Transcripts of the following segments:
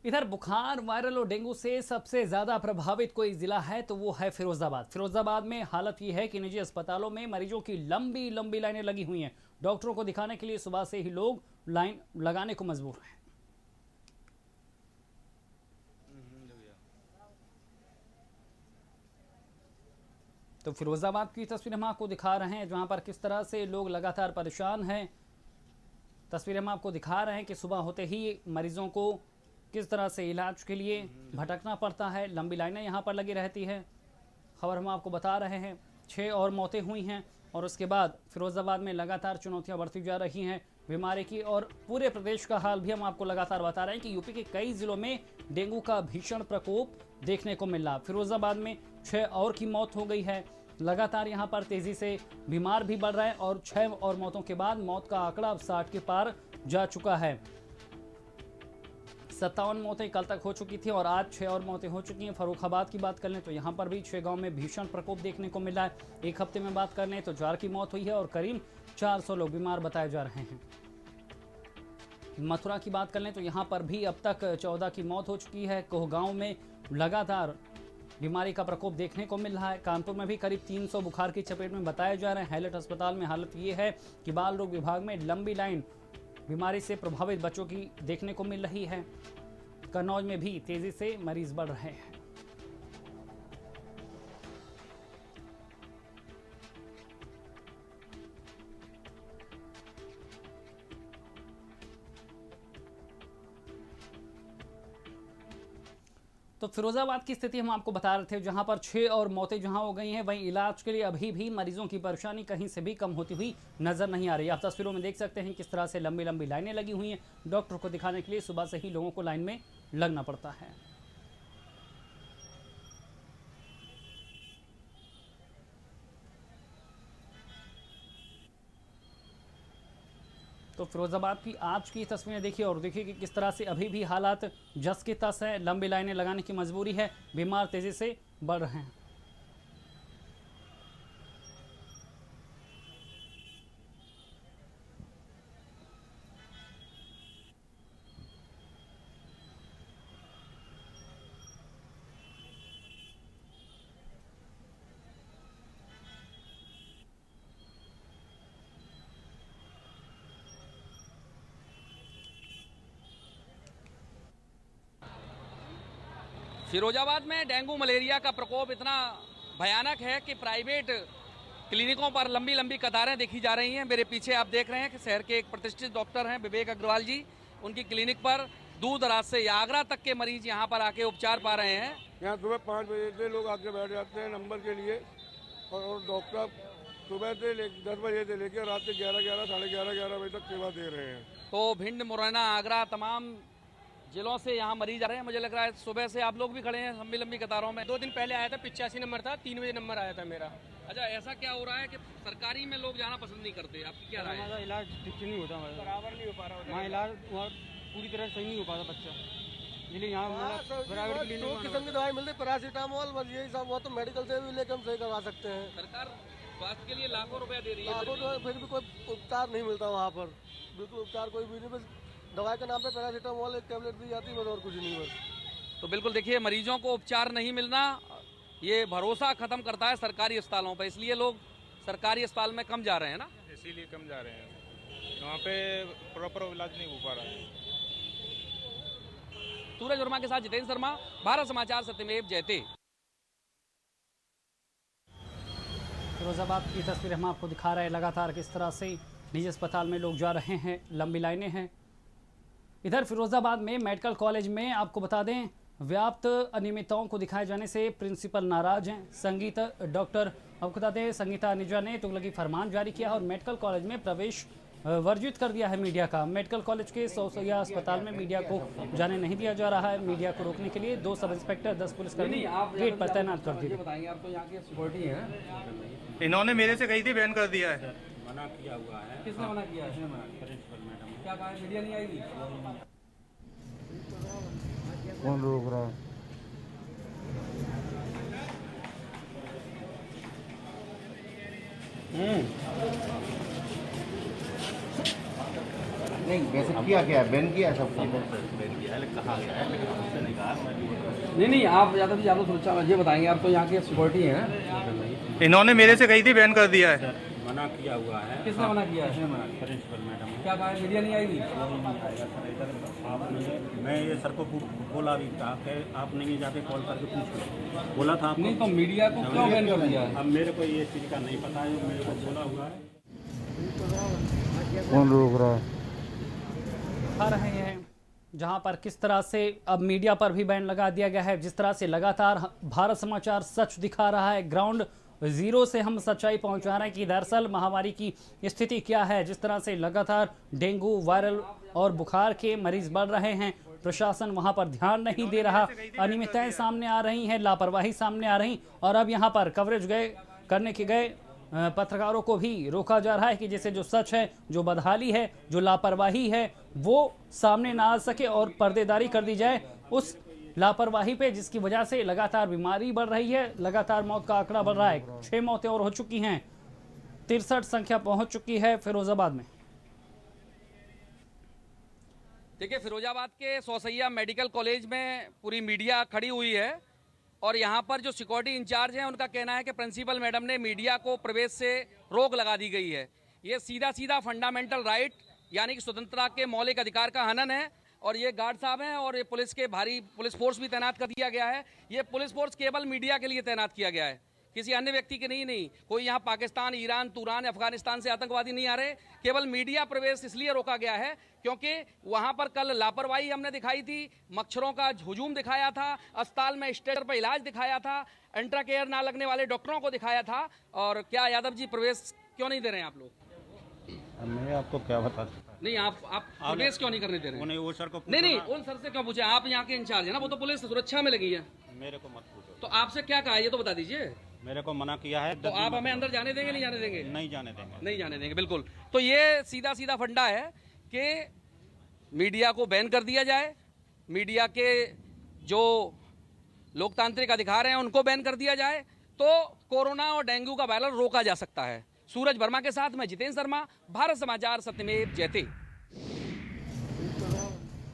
इधर बुखार, वायरल और डेंगू से सबसे ज्यादा प्रभावित कोई जिला है तो वो है फिरोजाबाद। फिरोजाबाद में हालत ये है कि निजी अस्पतालों में मरीजों की लंबी लंबी लाइनें लगी हुई हैं। डॉक्टरों को दिखाने के लिए सुबह से ही लोग लाइन लगाने को मजबूर हैं। तो फिरोजाबाद की तस्वीर हम आपको दिखा रहे हैं, जहां पर किस तरह से लोग लगातार परेशान हैं। तस्वीरें हम आपको दिखा रहे हैं कि सुबह होते ही मरीजों को किस तरह से इलाज के लिए भटकना पड़ता है, लंबी लाइनें यहां पर लगी रहती है। खबर हम आपको बता रहे हैं, 6 और मौतें हुई हैं और उसके बाद फिरोजाबाद में लगातार चुनौतियां बढ़ती जा रही हैं बीमारी की। और पूरे प्रदेश का हाल भी हम आपको लगातार बता रहे हैं कि यूपी के कई जिलों में डेंगू का भीषण प्रकोप देखने को मिल रहा। फिरोजाबाद में 6 और की मौत हो गई है। लगातार यहां पर तेजी से बीमार भी बढ़ रहे हैं और 6 और मौतों के बाद मौत का आंकड़ा अब 60 के पार जा चुका है। 57 मौतें कल तक हो चुकी थी और आज 6 और मौतें हो चुकी हैं। फर्रुखाबाद की बात कर लें तो यहाँ पर भी 6 गांव में भीषण प्रकोप देखने को मिला है। एक हफ्ते में बात कर लें तो 4 की मौत हुई है और करीब 400 लोग बीमार बताए जा रहे हैं। मथुरा की बात कर लें तो यहाँ पर भी अब तक 14 की मौत हो चुकी है। कोहगांव में लगातार बीमारी का प्रकोप देखने को मिल रहा है। कानपुर में भी करीब 300 बुखार की चपेट में बताए जा रहे हैं। हैलेट अस्पताल में हालत ये है कि बाल रोग विभाग में लंबी लाइन बीमारी से प्रभावित बच्चों की देखने को मिल रही है। कन्नौज में भी तेजी से मरीज बढ़ रहे हैं। तो फिरोजाबाद की स्थिति हम आपको बता रहे थे, जहां पर 6 और मौतें जहां हो गई हैं, वहीं इलाज के लिए अभी भी मरीजों की परेशानी कहीं से भी कम होती हुई नजर नहीं आ रही। आप तस्वीरों में देख सकते हैं किस तरह से लंबी लंबी लाइनें लगी हुई हैं। डॉक्टर को दिखाने के लिए सुबह से ही लोगों को लाइन में लगना पड़ता है। तो फिरोजाबाद की आज की तस्वीरें देखिए और देखिए कि किस तरह से अभी भी हालात जस के तस है। लंबी लाइनें लगाने की मजबूरी है, बीमार तेजी से बढ़ रहे हैं। फिरोजाबाद में डेंगू मलेरिया का प्रकोप इतना भयानक है कि प्राइवेट क्लिनिकों पर लंबी लंबी कतारें देखी जा रही हैं। मेरे पीछे आप देख रहे हैं कि शहर के एक प्रतिष्ठित डॉक्टर हैं विवेक अग्रवाल जी। उनकी क्लिनिक पर दूर दराज से आगरा तक के मरीज यहाँ पर आके उपचार पा रहे हैं। यहाँ सुबह 5 बजे से लोग आके बैठ जाते हैं नंबर के लिए और डॉक्टर सुबह से 10 बजे से लेकर रात के 11 साढ़े 11 बजे तक सेवा दे रहे हैं। तो भिंड, मुरैना, आगरा तमाम जिलों से यहाँ मरीज आ रहे हैं। मुझे लग रहा है सुबह से आप लोग भी खड़े हैं लंबी लंबी कतारों में। 2 दिन पहले आया था, 85 नंबर था, 3 बजे नंबर आया था मेरा। अच्छा, ऐसा क्या हो रहा है कि सरकारी में लोग जाना पसंद नहीं करते? आपकी क्या राय है? हमारा इलाज ठीक से नहीं होता, बराबर नहीं हो पा रहा वहाँ इलाज, वहाँ पूरी तरह सही नहीं हो पाता बच्चा, इसलिए यहाँ प्राइवेट क्लिनिक 2 किस्म की दवाई मिलती है, पैरासीटामोल, बस यही सब। वो तो मेडिकल से भी लेकर हम सही करवा सकते हैं। सरकार स्वास्थ्य के लिए लाखों रुपया दे रही है, फिर भी कोई उपचार नहीं मिलता वहाँ पर। बिल्कुल उपचार कोई भी नहीं, बस दवाई के नाम पे पैरासीटामोल एक टेबलेट दी जाती है, बस और कुछ नहीं। बस तो बिल्कुल देखिए, मरीजों को उपचार नहीं मिलना ये भरोसा खत्म करता है सरकारी अस्पतालों पर, इसलिए लोग सरकारी अस्पताल में कम जा रहे हैं ना। इसीलिए कम जा रहे हैं, वहाँ पे प्रॉपर इलाज नहीं हो पा रहा है। सूरज वर्मा के साथ जितेंद्र शर्मा, भारत समाचार, सत्यमेव जयते। फिरोजाबाद की तस्वीर हम आपको दिखा रहे हैं। लगातार किस तरह से निजी अस्पताल में लोग जा रहे हैं, लंबी लाइनें हैं। इधर फिरोजाबाद में मेडिकल कॉलेज में आपको बता दें, व्याप्त अनियमितताओं को दिखाए जाने से प्रिंसिपल नाराज हैं। डॉक्टर आपको बता दें, संगीता निजा ने तुगलकी फरमान जारी किया और मेडिकल कॉलेज में प्रवेश वर्जित कर दिया है मीडिया का। मेडिकल कॉलेज के सौसैया अस्पताल में मीडिया को जाने नहीं दिया जा रहा है। मीडिया को रोकने के लिए 2 सब इंस्पेक्टर, 10 पुलिसकर्मी गेट पर तैनात कर दिए। इन्होंने मेरे से कही थी बैन कर दिया है। मना किया हुआ है। किसने मना किया है? Principal madam. क्या कहा है? मीडिया नहीं आएगी? कौन रोक रहा है? नहीं वैसे किया क्या है, बैन किया है सब कुछ। नहीं आप यादव जी, आप तो सुरक्षा ये बताएंगे, आप तो यहाँ के सिक्योरिटी हैं। इन्होंने मेरे से कही थी बैन कर दिया है। मना किया हुआ है। किसने मना किया है? प्रिंसिपल मैडम ने। क्या कहा है, मीडिया नहीं आएगी? मैं ये सर को बोला भी था कि आप नहीं जाके कॉल करके पूछ लो, बोला था आपको। नहीं तो मीडिया को क्यों बैन कर दिया है? अब मेरे को ये चीज़ का नहीं पता है, मेरे को बोला हुआ है। कौन रोक रहा है? आ रहे हैं जहां पर किस तरह से अब मीडिया पर भी बैन लगा दिया गया है। जिस तरह से लगातार भारत समाचार सच दिखा रहा है, ग्राउंड जीरो से हम सच्चाई पहुंचा रहे हैं कि दरअसल महामारी की स्थिति क्या है। जिस तरह से लगातार डेंगू, वायरल और बुखार के मरीज बढ़ रहे हैं, प्रशासन वहां पर ध्यान नहीं दे रहा, अनियमितताएं सामने आ रही हैं, लापरवाही सामने आ रही, और अब यहां पर कवरेज करने के गए पत्रकारों को भी रोका जा रहा है कि जैसे जो सच है, जो बदहाली है, जो लापरवाही है, वो सामने ना आ सके और पर्देदारी कर दी जाए उस लापरवाही पे, जिसकी वजह से लगातार बीमारी बढ़ रही है, लगातार मौत का आंकड़ा बढ़ रहा है। 6 मौतें और हो चुकी हैं, 63 संख्या पहुंच चुकी है फिरोजाबाद में। देखिए, फिरोजाबाद के सौसैया मेडिकल कॉलेज में पूरी मीडिया खड़ी हुई है और यहाँ पर जो सिक्योरिटी इंचार्ज हैं उनका कहना है कि प्रिंसिपल मैडम ने मीडिया को प्रवेश से रोक लगा दी गई है। ये सीधा फंडामेंटल राइट यानी कि स्वतंत्रता के मौलिक अधिकार का हनन है। और ये गार्ड साहब हैं और ये पुलिस के भारी पुलिस फोर्स भी तैनात कर दिया गया है। ये पुलिस फोर्स केवल मीडिया के लिए तैनात किया गया है, किसी अन्य व्यक्ति के नहीं। कोई यहाँ पाकिस्तान, ईरान, तुरान, अफगानिस्तान से आतंकवादी नहीं आ रहे। केवल मीडिया प्रवेश इसलिए रोका गया है क्योंकि वहाँ पर कल लापरवाही हमने दिखाई थी, मच्छरों का हुजूम दिखाया था, अस्पताल में स्ट्रेचर पर इलाज दिखाया था, एंट्रा केयर ना लगने वाले डॉक्टरों को दिखाया था। और क्या यादव जी प्रवेश क्यों नहीं दे रहे हैं आप लोग? मैं आपको क्या बता सकता हूँ? नहीं, आप प्रवेश क्यों नहीं करने दे रहे हैं? वो सर को नहीं, उन सर से क्यों पूछे? आप यहाँ के इंचार्ज है ना, वो तो पुलिस सुरक्षा में लगी है। मेरे को मत पूछो। तो आपसे क्या कहा ये तो बता दीजिए। मेरे को मना किया है। तो आप हमें अंदर जाने देंगे, नहीं जाने देंगे? नहीं जाने देंगे। नहीं जाने देंगे, बिल्कुल। तो ये सीधा फंडा है कि मीडिया को बैन कर दिया जाए, मीडिया के जो लोकतांत्रिक अधिकार हैं उनको बैन कर दिया जाए, तो कोरोना और डेंगू का वायरल रोका जा सकता है। सूरज वर्मा के साथ मैं जितेंद्र शर्मा, भारत समाचार, सत्यमेव जयते।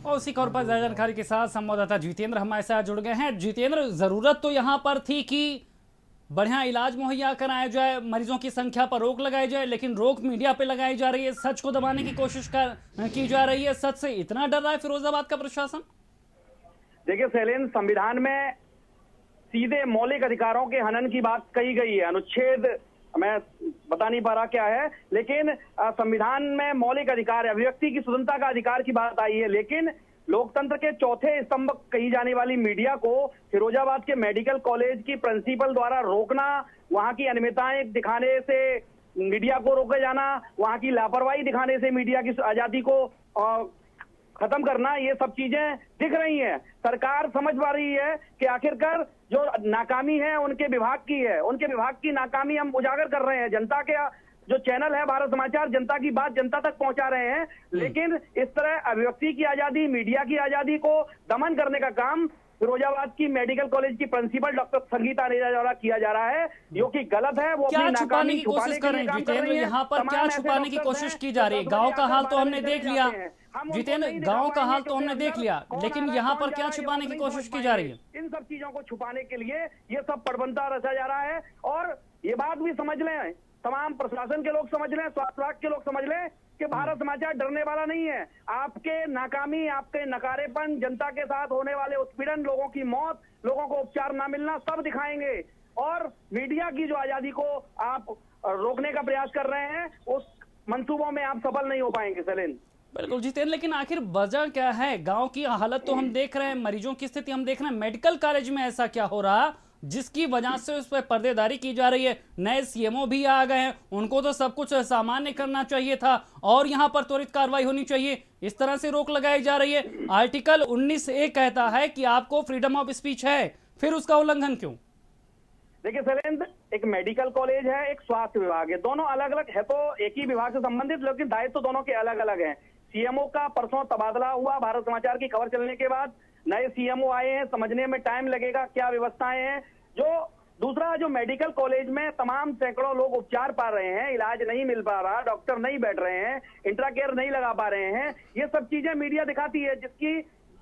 और उसी खबर पर ज्यादा जानकारी के साथ संवाददाता जितेंद्र हमारे साथ जुड़ गए हैं। जितेंद्र, जरूरत तो यहाँ पर थी कि बढ़िया इलाज मुहैया कराया जाए, मरीजों की संख्या पर रोक लगाई जाए, लेकिन रोक मीडिया पे लगाई जा रही है, सच को दबाने की कोशिश की जा रही है। सच से इतना डर रहा है फिरोजाबाद का प्रशासन? देखिए शैलेंद्र, संविधान में सीधे मौलिक अधिकारों के हनन की बात कही गई है। अनुच्छेद मैं बता नहीं पा रहा क्या है, लेकिन संविधान में मौलिक अधिकार, अभिव्यक्ति की स्वतंत्रता का अधिकार की बात आई है। लेकिन लोकतंत्र के चौथे स्तंभ कही जाने वाली मीडिया को फिरोजाबाद के मेडिकल कॉलेज की प्रिंसिपल द्वारा रोकना, वहां की अनियमितताएं दिखाने से मीडिया को रोके जाना, वहां की लापरवाही दिखाने से मीडिया की आजादी को खत्म करना, ये सब चीजें दिख रही हैं। सरकार समझ पा रही है कि आखिरकार जो नाकामी है उनके विभाग की है, उनके विभाग की नाकामी हम उजागर कर रहे हैं। जनता के जो चैनल है भारत समाचार, जनता की बात जनता तक पहुंचा रहे हैं, लेकिन इस तरह अभिव्यक्ति की आजादी, मीडिया की आजादी को दमन करने का काम फिरोजाबाद की मेडिकल कॉलेज की प्रिंसिपल डॉक्टर संगीता नेजा द्वारा किया जा रहा है, जो कि गलत है। वो क्या छुपाने की कोशिश कर रहे हैं जितेंद्र? यहाँ पर क्या छुपाने की कोशिश की जा रही है? गांव का हाल तो हमने देख लिया जितेंद्र, गांव का हाल तो हमने देख लिया, लेकिन यहाँ पर क्या छुपाने की कोशिश की जा रही है? इन सब चीजों को छुपाने के लिए ये सब प्रबंधता रचा जा रहा है। और ये बात भी समझ लें, तमाम प्रशासन के लोग समझ लें, स्वास्थ्य विभाग के लोग समझ लें कि भारत समाचार डरने वाला नहीं है। आपके नाकामी, आपके नकारेपन, जनता के साथ होने वाले उत्पीड़न, लोगों की मौत, लोगों को उपचार ना मिलना, सब दिखाएंगे। और मीडिया की जो आजादी को आप रोकने का प्रयास कर रहे हैं, उस मंसूबों में आप सफल नहीं हो पाएंगे सलेन। बिल्कुल जितेंद्र, लेकिन आखिर वजह क्या है? गांव की हालत तो हम देख रहे हैं, मरीजों की स्थिति हम देख रहे हैं, मेडिकल कॉलेज में ऐसा क्या हो रहा जिसकी वजह से उस पर पर्देदारी की जा रही है? नए सीएमओ भी आ गए हैं, उनको तो सब कुछ सामान्य करना चाहिए था और यहाँ पर त्वरित कार्रवाई होनी चाहिए। इस तरह से रोक लगाई जा रही है। आर्टिकल 19A कहता है कि आपको फ्रीडम ऑफ स्पीच है, फिर उसका उल्लंघन क्यों? देखिए शैलेंद्र, एक मेडिकल कॉलेज है, एक स्वास्थ्य विभाग है, दोनों अलग अलग है, तो एक ही विभाग से संबंधित, लेकिन दायित्व तो दोनों के अलग अलग हैं। सीएमओ का परसों तबादला हुआ, भारत समाचार की खबर चलने के बाद नए सीएमओ आए हैं, समझने में टाइम लगेगा क्या व्यवस्थाएं हैं। जो दूसरा, जो मेडिकल कॉलेज में तमाम सैकड़ों लोग उपचार पा रहे हैं, इलाज नहीं मिल पा रहा, डॉक्टर नहीं बैठ रहे हैं, इंट्राकेयर नहीं लगा पा रहे हैं, ये सब चीजें मीडिया दिखाती है। जिसकी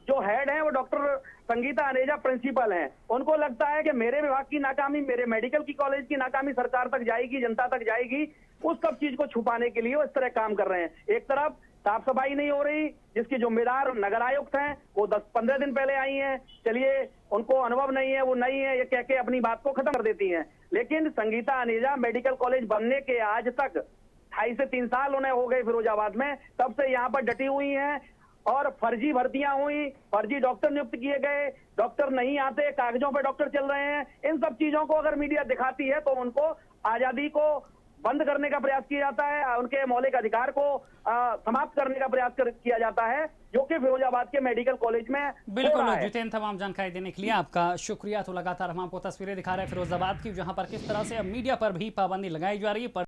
जो हेड है वो डॉक्टर संगीता अनेजा प्रिंसिपल हैं। उनको लगता है कि मेरे विभाग की नाकामी, मेरे मेडिकल की कॉलेज की नाकामी सरकार तक जाएगी, जनता तक जाएगी, उस सब चीज को छुपाने के लिए वो इस तरह काम कर रहे हैं। एक तरफ साफ सफाई नहीं हो रही, जिसकी जिम्मेदार नगर आयुक्त हैं, वो 10-15 दिन पहले आई हैं, चलिए उनको अनुभव नहीं है, वो नहीं है, ये कह के अपनी बात को खत्म कर देती हैं। लेकिन संगीता अनेजा मेडिकल कॉलेज बनने के आज तक 2.5 से 3 साल उन्हें हो गए फिरोजाबाद में, तब से यहाँ पर डटी हुई हैं और फर्जी भर्तियां हुई, फर्जी डॉक्टर नियुक्त किए गए, डॉक्टर नहीं आते, कागजों पे डॉक्टर चल रहे हैं। इन सब चीजों को अगर मीडिया दिखाती है तो उनको आजादी को बंद करने का प्रयास किया जाता है, उनके मौलिक अधिकार को समाप्त करने का प्रयास किया जाता है, जो कि फिरोजाबाद के मेडिकल कॉलेज में बिल्कुल। हो रहा है। जितेंद्र, तमाम जानकारी देने के लिए आपका शुक्रिया। तो लगातार हम आपको तस्वीरें दिखा रहे हैं फिरोजाबाद की, जहां पर किस तरह से अब मीडिया पर भी पाबंदी लगाई जा रही है।